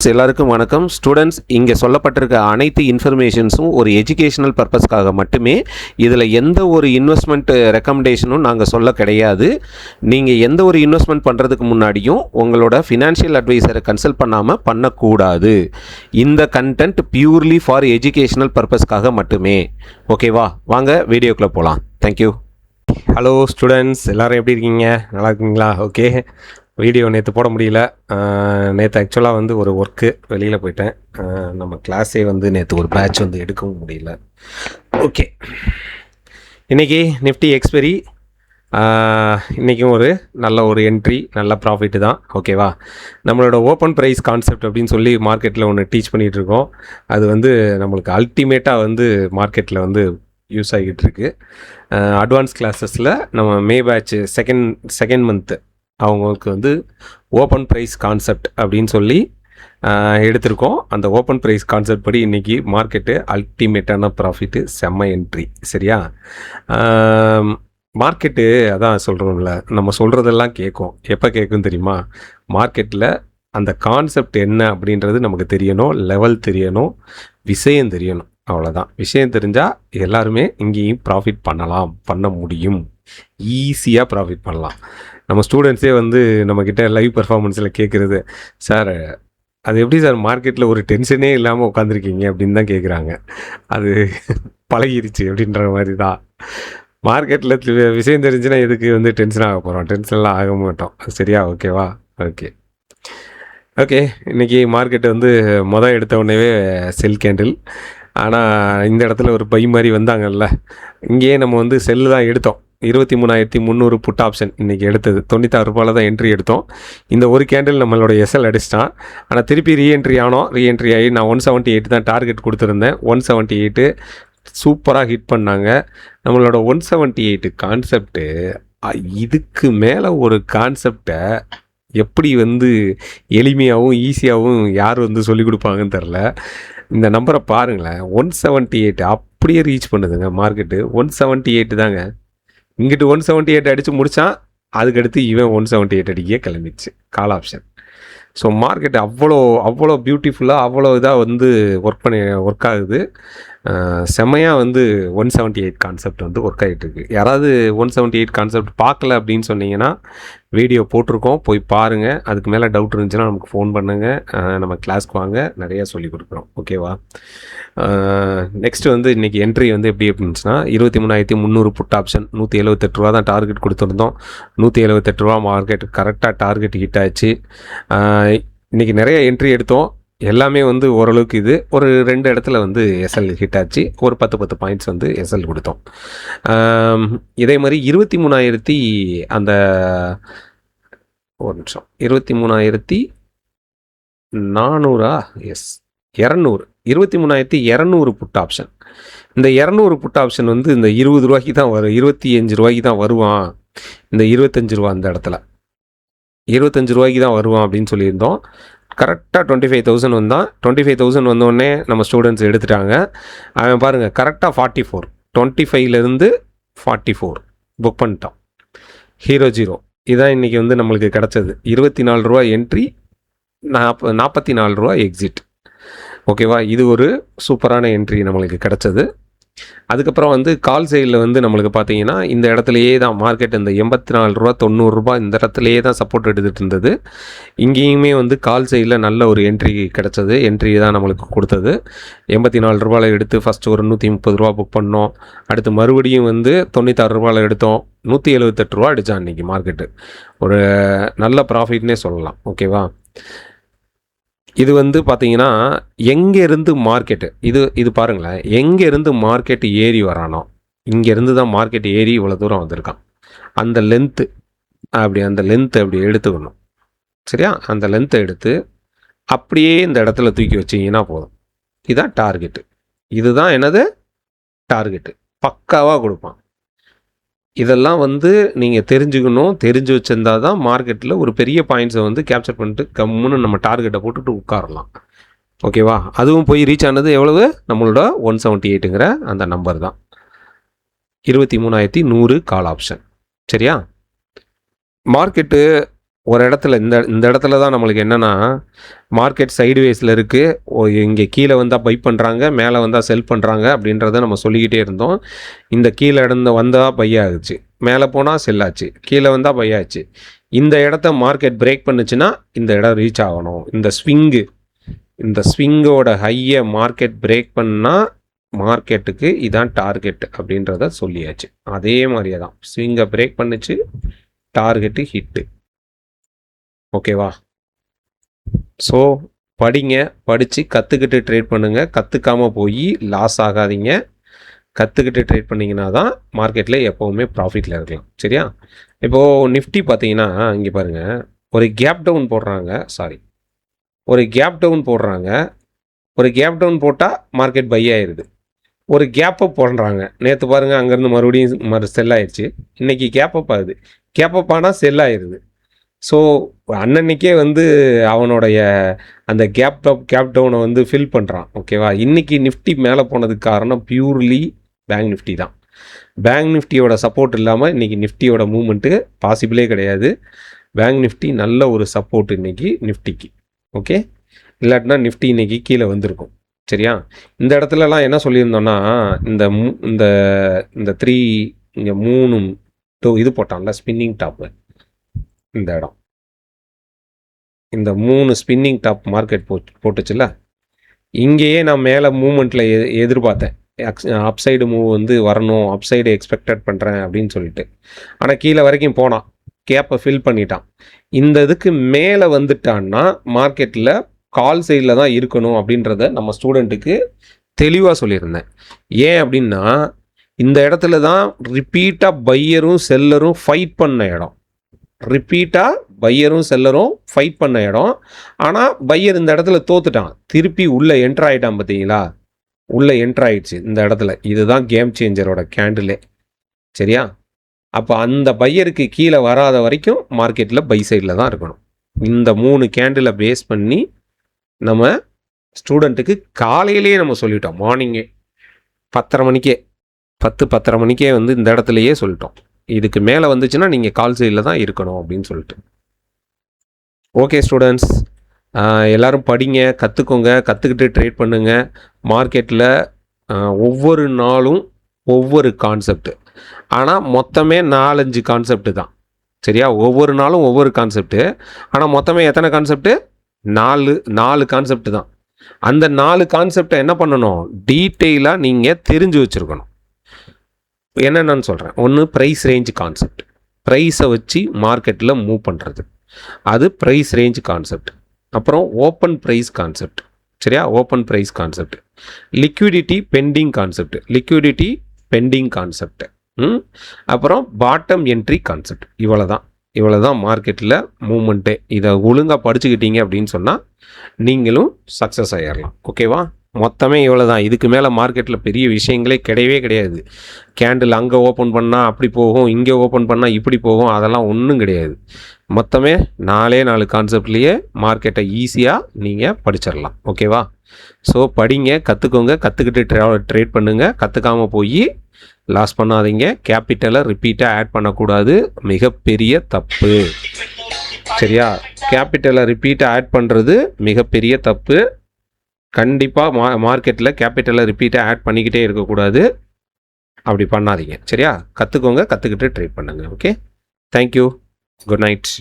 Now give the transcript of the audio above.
எல்லாருக்கும் வணக்கம். ஸ்டூடெண்ட்ஸ், இங்கே சொல்லப்பட்டிருக்க அனைத்து இன்ஃபர்மேஷன்ஸும் ஒரு எஜுகேஷனல் பர்பஸ்க்காக மட்டுமே. இதில் எந்த ஒரு இன்வெஸ்ட்மெண்ட் ரெக்கமெண்டேஷனும் நாங்கள் சொல்ல கிடையாது. நீங்கள் எந்த ஒரு இன்வெஸ்ட்மெண்ட் பண்ணுறதுக்கு முன்னாடியும் உங்களோட ஃபினான்ஷியல் அட்வைசரை கன்சல்ட் பண்ணாமல் பண்ணக்கூடாது. இந்த கண்டென்ட் பியூர்லி ஃபார் எஜுகேஷனல் பர்பஸ்க்காக மட்டுமே. ஓகேவா? வாங்க வீடியோக்குள்ளே போகலாம். தேங்க்யூ. ஹலோ ஸ்டூடெண்ட்ஸ், எல்லோரும் எப்படி இருக்கீங்க? நல்லா இருக்கீங்களா? ஓகே. வீடியோ நேற்று போட முடியல. நேற்று ஆக்சுவலாக ஒரு ஒர்க்கு வெளியில் போயிட்டேன். நம்ம கிளாஸே நேற்று ஒரு பேட்ச் எடுக்கவும் முடியல. ஓகே, இன்றைக்கி நிஃப்டி எக்ஸ்பெரி இன்றைக்கும் நல்ல ஒரு என்ட்ரி, நல்ல ப்ராஃபிட்டு தான். ஓகேவா? நம்மளோட ஓப்பன் ப்ரைஸ் கான்செப்ட் அப்படின்னு சொல்லி மார்க்கெட்டில் ஒன்று டீச் பண்ணிகிட்ருக்கோம். அது நம்மளுக்கு அல்டிமேட்டாக மார்க்கெட்டில் யூஸ் ஆகிட்டு இருக்கு. அட்வான்ஸ் கிளாஸஸில் நம்ம மே பேட்ச் செகண்ட் மந்த்து அவங்களுக்கு ஓப்பன் ப்ரைஸ் கான்செப்ட் அப்படின்னு சொல்லி எடுத்திருக்கோம். அந்த ஓப்பன் ப்ரைஸ் கான்செப்ட் படி இன்றைக்கி மார்க்கெட்டு அல்டிமேட்டான ப்ராஃபிட்டு, செம்ம என்ட்ரி. சரியா? மார்க்கெட்டு அதான் சொல்கிறோம்ல, நம்ம சொல்கிறதெல்லாம் கேட்கும். எப்போ கேட்கும் தெரியுமா? மார்க்கெட்டில் அந்த கான்செப்ட் என்ன அப்படின்றது நமக்கு தெரியணும், லெவல் தெரியணும், விஷயம் தெரியணும். அவ்வளோதான். விஷயம் தெரிஞ்சால் எல்லாருமே இங்கேயும் ப்ராஃபிட் பண்ண முடியும். ஈஸியாக ப்ராஃபிட் பண்ணலாம். நம்ம ஸ்டூடெண்ட்ஸே நம்மக்கிட்ட லைவ் பர்ஃபார்மன்ஸில் கேட்குறது, சார் அது எப்படி சார் மார்க்கெட்டில் ஒரு டென்ஷனே இல்லாமல் உட்காந்துருக்கீங்க அப்படின்னு தான் கேட்குறாங்க. அது பழகிருச்சு அப்படின்ற மாதிரி தான். மார்க்கெட்டில் விஷயம் தெரிஞ்சுன்னா எதுக்கு டென்ஷன் ஆக போகிறோம்? டென்ஷன்லாம் ஆக மாட்டோம். சரியா? ஓகேவா? ஓகே. இன்றைக்கி மார்க்கெட்டு எடுத்த உடனேவே செல் கேண்டில். ஆனால் இந்த இடத்துல ஒரு பை மாதிரி வந்தாங்கல்ல, இங்கேயே நம்ம செல்லு தான் எடுத்தோம். 23,300 புட் ஆப்ஷன் இன்றைக்கி எடுத்தது. 96 ரூபாயில் தான் என்ட்ரி எடுத்தோம். இந்த ஒரு கேண்டில் நம்மளோட எஸ்எல் அடிச்சிட்டான். ஆனால் திருப்பி ரீஎன்ட்ரி ஆகி நான் 178 தான் டார்கெட் கொடுத்துருந்தேன். 178 சூப்பராக ஹிட் பண்ணாங்க. நம்மளோட 178 கான்செப்ட்டு இதுக்கு மேலே ஒரு கான்செப்டை எப்படி எளிமையாகவும் ஈஸியாகவும் யார் சொல்லிக் கொடுப்பாங்கன்னு தெரில. இந்த நம்பரை பாருங்களேன், 178 அப்படியே ரீச் பண்ணுதுங்க மார்க்கெட்டு. 178 தாங்க. இங்கிட்டு 178 அடித்து முடித்தான். அதுக்கடுத்து இவன் 178 அடிக்கே கிளம்பிடுச்சு கால் ஆப்ஷன். ஸோ மார்க்கெட் அவ்வளோ பியூட்டிஃபுல்லாக அவ்வளோ இதாக ஒர்க் ஆகுது. செம்மையாக 178 கான்செப்ட் ஒர்க் ஆகிட்டுருக்கு. யாராவது 178 கான்செப்ட் பார்க்கல அப்படின்னு சொன்னீங்கன்னா வீடியோ போட்டிருக்கோம், போய் பாருங்கள். அதுக்கு மேலே டவுட் இருந்துச்சுன்னா நமக்கு ஃபோன் பண்ணுங்கள். நம்ம கிளாஸ்க்கு வாங்க, நிறையா சொல்லி கொடுக்குறோம். ஓகேவா? நெக்ஸ்ட்டு இன்றைக்கி என்ட்ரி எப்படி இருந்துச்சுன்னா 23,300 புட் ஆப்ஷன். 178 ரூபா தான் டார்கெட் கொடுத்துருந்தோம். 178 ரூபா மார்க்கெட் கரெக்டாக டார்கெட் ஹிட் ஆச்சு. இன்றைக்கி நிறைய என்ட்ரி எடுத்தோம். எல்லாமே ஓரளவுக்கு ஒரு 2 இடத்துல எஸ்எல் ஹிட் ஆச்சு. ஒரு 10 பாயிண்ட்ஸ் எஸ்எல் கொடுத்தோம். இதே மாதிரி 23,000 அந்த ஒரு நிமிஷம் 23,400 எஸ் 200 23,200 புட் ஆப்ஷன். இந்த 200 புட் ஆப்ஷன் இந்த 20 ரூபாய்க்கு தான் வரும், 25 ரூபாய்க்கு தான் வருவான். இந்த 25 ரூபா அந்த இடத்துல 25 ரூபாய்க்கு தான் வருவான் அப்படின்னு சொல்லியிருந்தோம். கரெக்டாக 25,000 வந்தான். 25,000 வந்தோடனே நம்ம ஸ்டூடெண்ட்ஸ் எடுத்துட்டாங்க. அவன் பாருங்கள் கரெக்டாக 44, 25லேருந்து 44 புக் பண்ணிட்டான். ஹீரோ ஜீரோ இதான் இன்றைக்கி நம்மளுக்கு கிடச்சது. 24 ரூபா என்ட்ரி, 44 ரூபா எக்ஸிட். ஓகேவா? இது ஒரு சூப்பரான என்ட்ரி நம்மளுக்கு கிடச்சது. அதுக்கப்புறம் கால் சைடில் நம்மளுக்கு பார்த்தீங்கன்னா இந்த இடத்துலையே தான் மார்க்கெட் இந்த 84 ரூபா 90 ரூபா இந்த இடத்துலையே தான் சப்போர்ட் எடுத்துகிட்டு இருந்தது. இங்கேயுமே கால் சைடில் நல்ல ஒரு என்ட்ரி கிடச்சது. என்ட்ரி தான் நம்மளுக்கு கொடுத்தது. 84 ரூபாயில் எடுத்து ஃபஸ்ட்டு ஒரு 130 ரூபா புக் பண்ணோம். அடுத்து மறுபடியும் 96 ரூபாயில் எடுத்தோம். 178 ரூபா அடித்தான் இன்றைக்கி மார்க்கெட்டு. ஒரு நல்ல ப்ராஃபிட்னே சொல்லலாம். ஓகேவா? இது பார்த்தீங்கன்னா எங்கேருந்து மார்க்கெட்டு இது பாருங்களேன், எங்கேருந்து மார்க்கெட்டு ஏறி வரானோ இங்கேருந்து தான் மார்க்கெட் ஏறி இவ்வளோ தூரம் வந்திருக்கான். அந்த லென்த்து அப்படி எடுத்துக்கணும். சரியா? அந்த லென்த்தை எடுத்து அப்படியே இந்த இடத்துல தூக்கி வச்சிங்கன்னா போதும். இதுதான் டார்கெட்டு. இதுதான் என்னது டார்கெட்டு. பக்காவாக கொடுப்பான். இதெல்லாம் நீங்கள் தெரிஞ்சுக்கணும். தெரிஞ்சு வச்சுருந்தா தான் மார்க்கெட்டில் ஒரு பெரிய பாயிண்ட்ஸை கேப்சர் பண்ணிட்டு கம்முன்னு நம்ம டார்கெட்டை போட்டுட்டு உட்காரலாம். ஓகேவா? அதுவும் போய் ரீச் ஆனது எவ்வளவு? நம்மளோட 178ங்கிற அந்த நம்பர் தான். 23,100 கால் ஆப்ஷன். சரியா? மார்க்கெட்டு ஒரு இடத்துல இந்த இடத்துல தான் நம்மளுக்கு என்னென்னா மார்க்கெட் சைடுவேஸில் இருக்குது, இங்கே கீழே வந்தால் பை பண்ணுறாங்க, மேலே வந்தால் செல் பண்ணுறாங்க அப்படின்றத நம்ம சொல்லிக்கிட்டே இருந்தோம். இந்த கீழே வந்தால் பை ஆகுச்சு, மேலே போனால் செல் ஆச்சு, கீழே வந்தால் பை ஆச்சு. இந்த இடத்த மார்க்கெட் பிரேக் பண்ணுச்சுன்னா இந்த இடம் ரீச் ஆகணும். இந்த ஸ்விங்கோட ஹையை மார்க்கெட் பிரேக் பண்ணால் மார்க்கெட்டுக்கு இதான் டார்கெட் அப்படின்றத சொல்லியாச்சு. அதே மாதிரியே தான் ஸ்விங்கை பிரேக் பண்ணுச்சு, டார்கெட்டு ஹிட்டு. ஓகேவா? ஸோ படித்து கற்றுக்கிட்டு ட்ரேட் பண்ணுங்கள். கற்றுக்காமல் போய் லாஸ் ஆகாதீங்க. கற்றுக்கிட்டு ட்ரேட் பண்ணிங்கன்னா தான் மார்க்கெட்டில் எப்போவுமே ப்ராஃபிட்டில் இருக்கலாம். சரியா? இப்போது நிஃப்டி பார்த்தீங்கன்னா இங்கே பாருங்கள், ஒரு கேப் டவுன் போடுறாங்க. ஒரு கேப் டவுன் போட்டால் மார்க்கெட் பை ஆயிடுது. ஒரு கேப்பப் போடுறாங்க. நேற்று பாருங்கள், அங்கேருந்து மறுபடியும் செல் ஆயிடுச்சு. இன்றைக்கி கேப்பப் ஆகுது. கேப்பப் ஆனால் செல் ஆயிடுது. ஸோ அன்னன்னைக்கே அவனுடைய அந்த கேப் டவுனை ஃபில் பண்ணுறான். ஓகேவா? இன்றைக்கி நிஃப்டி மேலே போனதுக்கு காரணம் பியூர்லி பேங்க் நிஃப்டி தான். பேங்க் நிஃப்டியோட சப்போர்ட் இல்லாமல் இன்றைக்கி நிஃப்டியோட மூவ்மெண்ட்டு பாசிபிளே கிடையாது. பேங்க் நிஃப்டி நல்ல ஒரு சப்போர்ட் இன்றைக்கி நிஃப்டிக்கு. ஓகே, இல்லாட்டினா நிஃப்டி இன்றைக்கி கீழே வந்திருக்கும். சரியா? இந்த இடத்துலலாம் என்ன சொல்லியிருந்தோன்னா, இந்த 3 இங்கே 3 இது போட்டான்ல ஸ்பின்னிங் டாப்பு, இந்த 3 ஸ்பின்னிங் டாப் மார்க்கெட் போட்டுச்சுல, இங்கேயே நான் மேலே மூமெண்ட்டில் எதிர்பார்த்தேன். அப்சைடு மூவ் வரணும், அப்சைடு எக்ஸ்பெக்டட் பண்ணுறேன் அப்படின்னு சொல்லிட்டு. ஆனால் கீழே வரைக்கும் போனான், கேப்பை ஃபில் பண்ணிட்டான். இந்த இதுக்கு மேலே வந்துட்டான்னா மார்க்கெட்டில் கால் சைடில் தான் இருக்கணும் அப்படின்றத நம்ம ஸ்டூடெண்ட்டுக்கு தெளிவாக சொல்லியிருந்தேன். ஏன் அப்படின்னா, இந்த இடத்துல தான் ரிப்பீட்டாக பையரும் செல்லரும் ஃபைட் பண்ண இடம். ஆனால் பையர் இந்த இடத்துல தோத்துட்டான், திருப்பி உள்ளே என்ட்ரு ஆகிட்டான். பார்த்தீங்களா? உள்ளே என்ட்ரு ஆகிடுச்சு இந்த இடத்துல. இதுதான் கேம் சேஞ்சரோட கேண்டிலே. சரியா? அப்போ அந்த பையருக்கு கீழே வராத வரைக்கும் மார்க்கெட்டில் பை சைடில் தான் இருக்கணும். இந்த 3 கேண்டிலை பேஸ் பண்ணி நம்ம ஸ்டூடெண்ட்டுக்கு காலையிலேயே நம்ம சொல்லிட்டோம். மார்னிங்கே 10:30 மணிக்கே இந்த இடத்துலையே சொல்லிட்டோம். இதுக்கு மேலே வந்துச்சுன்னா நீங்கள் கால் சைடில் தான் இருக்கணும் அப்படின்னு சொல்லிட்டு. ஓகே ஸ்டூடெண்ட்ஸ், எல்லோரும் படிங்க, கற்றுக்கோங்க, கற்றுக்கிட்டு ட்ரேட் பண்ணுங்கள். மார்க்கெட்டில் ஒவ்வொரு நாளும் ஒவ்வொரு கான்செப்ட், ஆனால் மொத்தமே 4-5 கான்செப்ட் தான். சரியா? ஒவ்வொரு நாளும் ஒவ்வொரு கான்செப்ட்டு, ஆனால் மொத்தமே எத்தனை கான்செப்ட்டு? 4 கான்செப்ட் தான். அந்த 4 கான்செப்டை என்ன பண்ணணும்? டீட்டெயிலாக நீங்கள் தெரிஞ்சு வச்சுருக்கணும். என்னென்னு சொல்கிறேன். ஒன்று ப்ரைஸ் ரேஞ்ச் கான்செப்ட், ப்ரைஸை வச்சு மார்க்கெட்டில் மூவ் பண்ணுறது, அது ப்ரைஸ் ரேஞ்ச் கான்செப்ட். அப்புறம் ஓப்பன் ப்ரைஸ் கான்செப்ட். சரியா? Open price concept. Liquidity pending concept. அப்புறம் பாட்டம் என்ட்ரி கான்செப்ட். இவ்வளோ தான் மார்க்கெட்டில் மூவ்மெண்ட்டே. இதை ஒழுங்காக படிச்சுக்கிட்டீங்க அப்படின்னு சொன்னால் நீங்களும் சக்ஸஸ் ஆகிடலாம். ஓகேவா? மொத்தமே இவ்வளோ தான். இதுக்கு மேலே மார்க்கெட்டில் பெரிய விஷயங்களே கிடையாது. கேண்டில் அங்கே ஓப்பன் பண்ணால் அப்படி போகும், இங்கே ஓப்பன் பண்ணால் இப்படி போகும், அதெல்லாம் ஒன்றும் கிடையாது. மொத்தமே 4 கான்செப்ட்லேயே மார்க்கெட்டை ஈஸியாக நீங்கள் படிச்சிடலாம். ஓகேவா? ஸோ படிங்க, கற்றுக்கோங்க, கற்றுக்கிட்டு ட்ரேட் பண்ணுங்கள். கற்றுக்காமல் போய் லாஸ் பண்ணாதீங்க. கேபிட்டலை ரிப்பீட்டாக ஆட் பண்ணக்கூடாது, மிகப்பெரிய தப்பு. சரியா? கேபிட்டலை ரிப்பீட்டாக ஆட் பண்ணுறது மிகப்பெரிய தப்பு. கண்டிப்பாக மார்க்கெட்டில் கேபிட்டலை ரிப்பீட்டாக ஆட் பண்ணிக்கிட்டே இருக்கக்கூடாது. அப்படி பண்ணாதீங்க. சரியா? கற்றுக்கோங்க, கற்றுக்கிட்டு ட்ரேட் பண்ணுங்கள். Okay, thank you, good night.